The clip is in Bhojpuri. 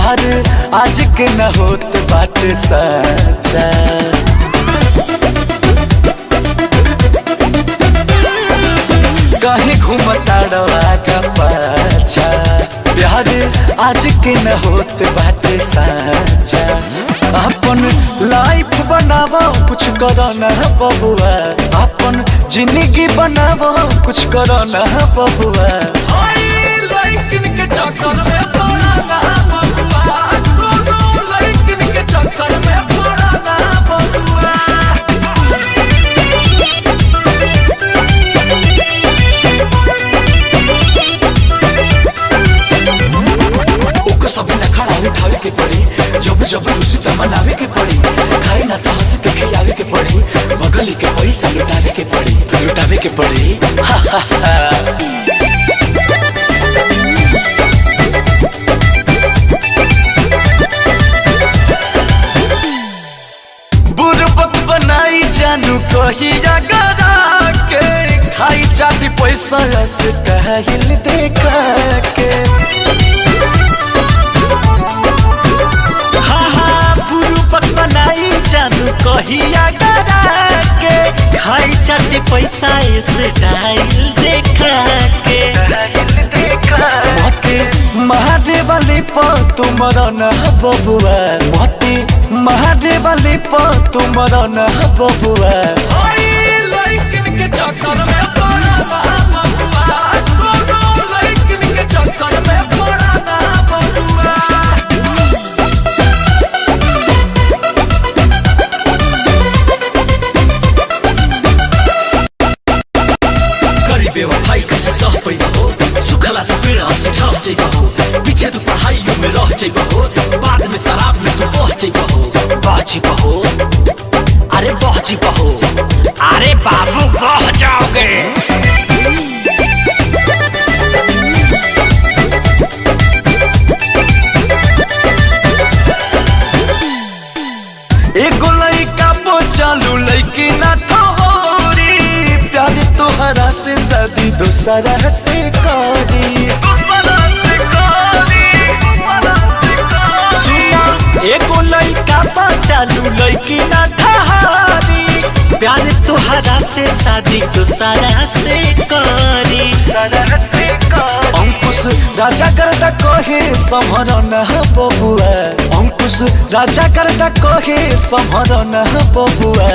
प्यार आज के न होत बाटे सच्चा। कहीं घूमता डवा का पाछा, प्यार आज के न होत बाटे सच्चा। अपन लाइफ बनावो कुछ करो ना बबुआ, अपन जिंदगी बनावो कुछ करो ना बबुआ। उठावे के पड़ी, जब जब रूसी त मनावे के पड़ी, खाए ना तो हंस के खियावे के पड़ी, बगली के पैसा लुटावे के पड़ी, लुटावे के पड़ी। बुरबक बनाई जानू कहिया गरा के, खाई जाती पैसा से कहल देखा के। कहिया डरा के, खाई चाटे पैसा स्टाइल देखा के। मोती महादेव वाली पर तुम्हारा न बबुआ, मोती महादेव वाली पर तुम्हारा न बबुआ। भाई कैसे सह पैदा हो, सुखला तो पेड़ से ढह जाइबा हो, पीछे तो पढ़ाइयों में रह जाइबा हो, बाद में शराब में तो बह जाइबा हो, बह जाइबा हो, अरे बह जाइबा हो, अरे बाबू बह जाओगे। एगो लइका पो चालू लइकी ना ठहरी, प्यार तोहरा से शादी दूसरा से करी। एगो लइका पा चालू लइकी ना ठहरी, प्यार तोहरा से शादी दूसरा से करी। अंकुश राजा करता कहे संभर न बबुआ, अंकुश राजा करता कहे संभर न बबुआ।